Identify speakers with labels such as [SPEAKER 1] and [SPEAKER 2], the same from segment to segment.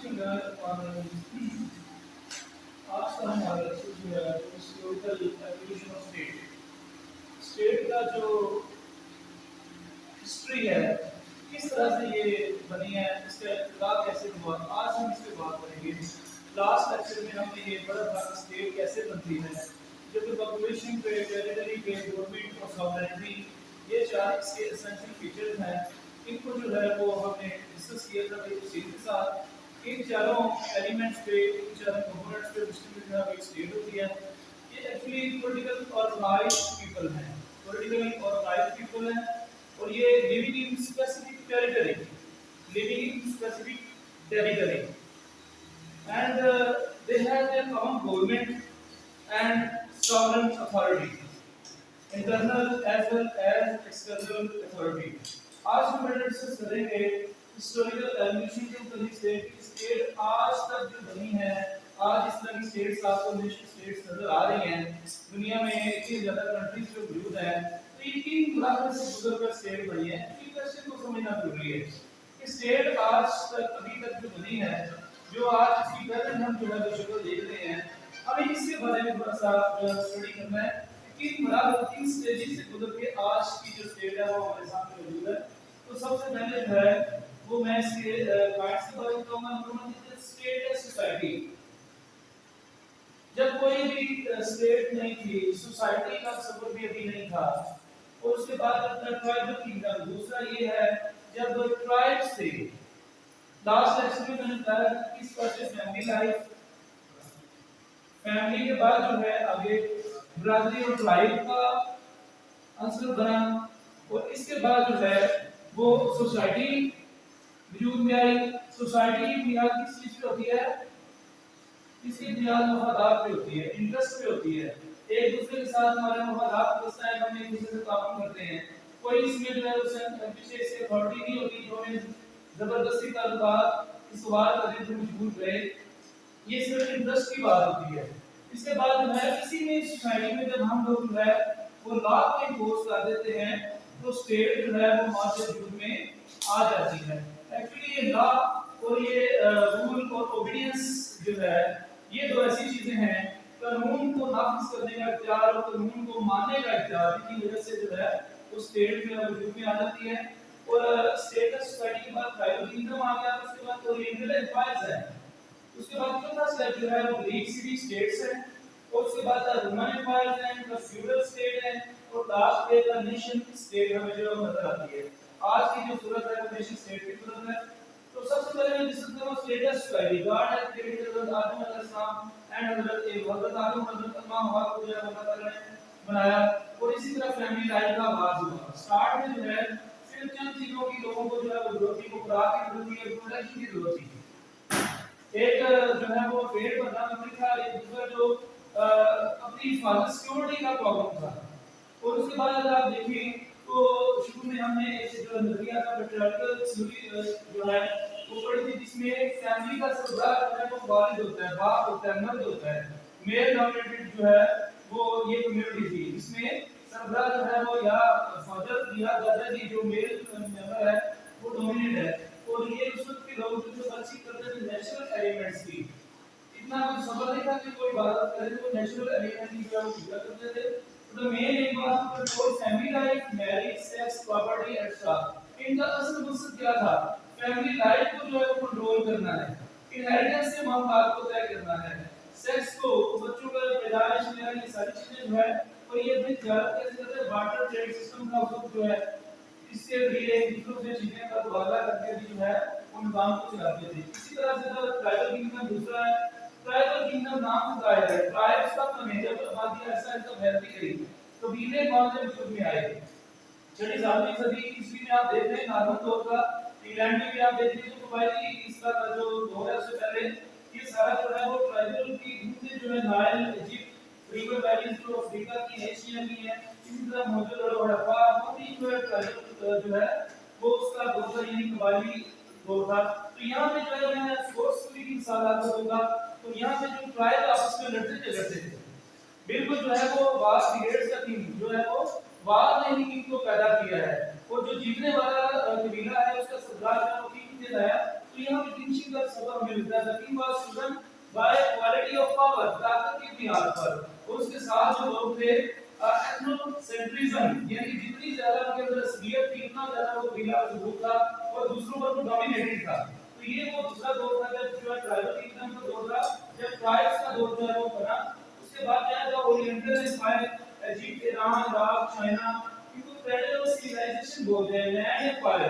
[SPEAKER 1] discussing on आज का हमारा लेक्चर जो है historical evolution of state. State का जो हिस्ट्री है, किस तरह से ये बनी है, इसका इब्तदा कैसे हुआ, आज हम इस पे बात करेंगे। लास्ट लेक्चर में हमने ये पढ़ा था कि स्टेट कैसे बनती है, जो कि पॉपुलेशन पे, टेरिटरी पे, गवर्नमेंट और सॉवरेनिटी, ये चार इसके एसेंशियल फीचर्स हैं। इनको जो है वो हमने डिस्कस किया था तफसील के साथ। इन चारों एलिमेंट्स पे, इन चारों कंपोनेंट्स पे डिस्ट्रीब्यूशन ऑफ एक स्टेट होती है। ये एक्चुअली पॉलिटिकल ऑर्गेनाइज्ड पीपल हैं, पॉलिटिकली ऑर्गेनाइज्ड पीपल हैं, और ये living in specific territory, living in specific territory, and they have their common government and sovereign authority, internal as well as external authority. आज हम discuss करेंगे historical evolution के ऊपर। State आज तक जो बनी है, आज इस तरह की स्टेट्स आपको नेशन स्टेट्स नजर आ रही हैं दुनिया में, इतनी ज्यादा कंट्रीज जो मौजूद हैं, तो ये तीन मराहल से गुजरकर स्टेट बनी है। इस क्वेश्चन को समझना जरूरी है कि स्टेट आज तक अभी तक जो बनी है, जो आज इसकी प्रेजेंट हम जो है वो शक्ल देख रहे हैं, हमें इसके बारे में थोड़ा सा स्टडी करना है। तीन मराहल, तीन स्टेजेस से गुजर के आज की जो स्टेट है वो हमारे सामने मौजूद है। तो सबसे पहले जो है वो मैं इसके पॉइंट्स के बारे में बताऊंगा। नंबर 1 स्टेट है सोसाइटी। जब कोई भी स्टेट नहीं थी, सोसाइटी का सफर भी अभी नहीं था, और उसके बाद अपना ट्राइबल किंगडम। दूसरा ये है जब ट्राइब्स थे। लास्ट लेक्चर में मैंने बताया कि किस तरह से फैमिली लाइफ, फैमिली के बाद जो है आगे ब्रादरी और ट्राइब का अंसर बना, और इसके बाद जो है वो सोसाइटी वजूद में आई। सोसाइटी की बुनियाद किस चीज पे होती है? इसकी बुनियाद मफादात पे होती है, इंटरेस्ट पे होती है। एक दूसरे के साथ हमारे मफादात बसता है, हम एक दूसरे से ताल्लुक करते हैं। कोई इसमें जो है उसे पीछे से अथॉरिटी नहीं होती जो हमें जबरदस्ती ताल्लुकात इस वार करने पर मजबूर रहे। ये सिर्फ इंटरेस्ट की बात होती है। इसके बाद जो है इसी में सोसाइटी में जब हम लोग जो है वो लॉ को इम्पोज कर देते हैं, तो स्टेट जो है वो माशरे वजूद में आ जाती है। एक्चुअली ये लॉ और ये रूल और ओबीडियंस जो है, ये दो ऐसी चीजें हैं, कानून को नाफिज करने का इख्तियार और कानून को मानने का इख्तियार, की वजह से जो है वो स्टेट जो है वजूद में आ जाती है। और स्टेट ऑफ सोसाइटी के बाद ट्राइबल किंगडम आ गया, उसके बाद ओरिएंटल एम्पायर्स है, उसके बाद चौथा स्टेप जो है वो ग्रीक सिटी स्टेट्स है, और उसके बाद रोमन एम्पायर्स है, फिर फ्यूडल स्टेट है, और लास्ट पे द नेशन स्टेट हमें जो नजर आती है। आज की जो सूरत है वो नेशन स्टेट की सूरत है। तो सबसे पहले मैं डिस्कस करूंगा status society. God has created Adam अलैहिस्सलाम एंड हजरत आदम हजरत अम्मा हवा को जो है अल्लाह ताला ने बनाया, और इसी तरह फैमिली लाइफ का आगाज हुआ। स्टार्ट में जो है सिर्फ चंद चीजों की लोगों को जो है वो जरूरत थी, वो खुराक की जरूरत थी, प्रोडक्शन की जरूरत थी। एक जो है वो पेट भरना जरूरी था, एक दूसरा जो अपनी हिफाजत सिक्योरिटी का प्रॉब्लम था। और उसके बाद अगर आप देखें तो शुरू में हमने एक जो नजरिया था पैट्रियार्कल थ्योरी जो है वो पढ़ी थी, जिसमें फैमिली का सरबराह जो है वो वालिद होता है, बाप होता है, मर्द होता है। मेल डोमिनेटेड जो है वो ये कम्युनिटी थी, जिसमें सरबराह जो है वो या फादर या दादाजी जो मेल मेंबर है वो डोमिनेट है। और ये उस वक्त के लोग जो बातचीत करते थे नेचुरल एलिमेंट्स की, इतना कुछ समझ नहीं था कि कोई बात करे तो नेचुरल एलिमेंट की जो पूजा करते थे। तो the main aim was to control family life, marriage, sex, property et cetera. इनका असल मकसद क्या था? फैमिली लाइफ को जो है वो कंट्रोल करना है, इनहेरिटेंस से मामलात को तय करना है, सेक्स को, बच्चों का पैदाइश वगैरह, ये सारी चीजें जो है, और ये भी ज्यादा कैसे करते हैं बार्टर ट्रेड सिस्टम का उस जो है, इससे लिए एक दूसरे से चीजें का तबादला करके भी जो है उन काम को चलाते थे। इसी तरह से ट्राइबल किंगडम दूसरा है। ट्राइबल किंगडम नाम से जाहिर है, ट्राइब्स का मैनेजर आबादी ऐसा है तो फैलती गई, कबीले कौन से वजूद में आए। 6वीं सदी ईस्वी में आप देख रहे हैं नॉर्मन दौर का, इंग्लैंड में भी आप देख रहे हैं तो कबायली इसका जो दौर है उससे पहले ये सारा जो है वो ट्राइबल की दूसरे जो है नाइल, इजिप्ट, रिवर वैलीज जो अफ्रीका की, एशिया की है, इसी तरह मौजूद और हड़प्पा वो भी जो है ट्राइबल जो है वो उसका दौर यानी कबायली दौर था। तो यहाँ पे जो है मैं फोर्सफुली की मिसाल आपको दूंगा। तो यहाँ पे जो ट्राइब आपस में लड़ते थे बिल्कुल जो है वो वार पीरियड्स का थीम जो है वो वार ने ही को पैदा किया है, और जो जीतने वाला कबीला है उसका सरदार जो है वो किंग ने लाया, تو یہاں پہ تین چیز کا سبب ہمیں ملتا ہے. The king was chosen by quality of power, طاقت کی بنیاد پر. اور اس کے ساتھ جو لوگ تھے ایتھنوسینٹرزم یعنی جتنی زیادہ ان کے اندر عصبیت تھی اتنا زیادہ وہ قبیلہ مضبوط تھا اور دوسروں پر وہ ڈومینیٹڈ تھا. تو یہ وہ دوسرا دور تھا جب جو ہے ٹرائبل کingdom کا دور تھا, جب ٹرائبس کا دور جو ہے وہ بنا. اس کے بعد کیا تھا oriental empire, Egypt, Iran, Iraq, China, ان کو کریڈل آف سیولائزیشن بولتے ہیں, لینڈ امپائر.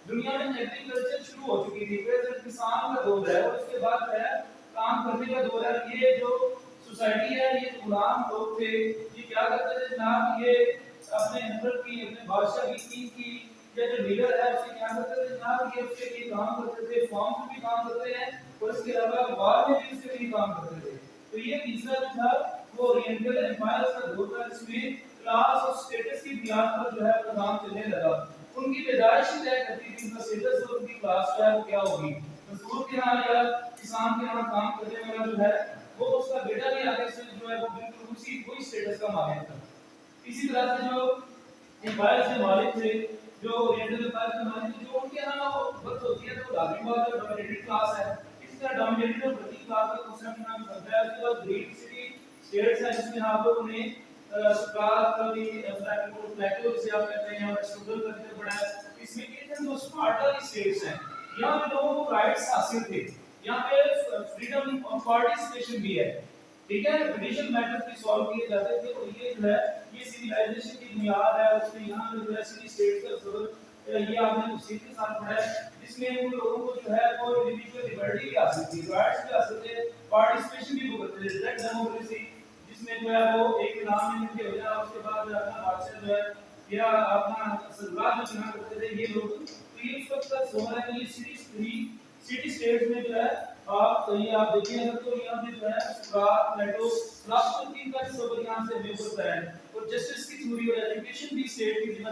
[SPEAKER 1] دنیا میں ایگریکلچر شروع ہو چکی تھی, پھر کسان کا دور ہے اور اس کے بعد جو ہے کام کرنے کا دور ہے. یہ جو سوسائٹی ہے یہ غلام لوگ تھے, یہ کیا کرتے تھے جناب, یہ اپنے امپرر کی, اپنے بادشاہ کی, کنگ کی یا جو لیڈر ہے اس کے کیا کرتے تھے جناب, یہ اس کے لیے کام کرتے تھے, فارم میں بھی کام کرتے ہیں اور اس کے علاوہ وار میں بھی اس کے لیے کام کرتے تھے. تو یہ تیسرا جو تھا وہ اورینٹل امپائر کا دور تھا جس میں کلاس اور اسٹیٹس کی بنیاد پر جو ہے وہ کام چلنے لگا. ان کی پیدائش ہی طے کرتی تھی ان کا اسٹیٹس اور ان کی کلاس جو ہے وہ کیا ہوگی. مزدور کے یہاں یا کسان کے یہاں کام کرنے والا جو ہے وہ اس کا بیٹا بھی آگے سے جو ہے وہ بالکل اسی وہی اسٹیٹس کا مالک تھا. اسی طرح سے جو امپائر کے مالک تھے, جو اورینٹل امپائر کے مالک تھے, جو ان کے یہاں وہ وقت ہوتی ہے تو لازمی بات ہے ڈومینیٹڈ کلاس ہے. اسی طرح ڈومینیٹڈ اور ورکنگ کلاس کا کنسپٹ یہاں پہ بنتا ہے. اس کے بعد گریٹ سٹی اسٹیٹس ہیں جس میں آپ لوگوں نے سکرات کا بھی فلیکٹو جسے آپ کہتے ہیں اور اسٹوڈل کا ذکر پڑھا ہے. اس میں ایتھنز اور اسپارٹا کی اسٹیٹس ہیں. یہاں پہ لوگوں کو رائٹس حاصل تھے, یہاں پہ فریڈم آف پارٹیسپیشن بھی ہے, ٹھیک ہے, جوڈیشل میٹرز بھی سالو کیے جاتے تھے. اور یہ جو ہے یہ سیویلائزیشن کی بنیاد ہے. اس میں یہاں پہ جو ہے سٹی اسٹیٹس کا ضرور یہ آپ نے تفصیل کے ساتھ پڑھا ہے, جس میں ان لوگوں کو جو ہے وہ انڈیویجول لبرٹی بھی حاصل تھی, رائٹس بھی حاصل تھے, پارٹیسپیشن بھی وہ کرتے تھے, ڈائریکٹ ڈیموکریسی جس میں جو ہے وہ ایک نام میں کے ہو جانا, اس کے بعد جو اپنا بادشاہ جو ہے یا اپنا سربراہ جو چنا کرتے تھے یہ لوگ. تو یہ اس وقت تک سوال ہے کہ یہ سٹی اسٹیٹس میں جو ہے آپ یہ آپ دیکھیں اگر تو یہاں پہ جو ہے سکرات, پلیٹو, فلسفہ کا تصور یہاں سے ہمیں ہوتا ہے. اور جسٹس کی تھیوری اور ایجوکیشن بھی اسٹیٹ کی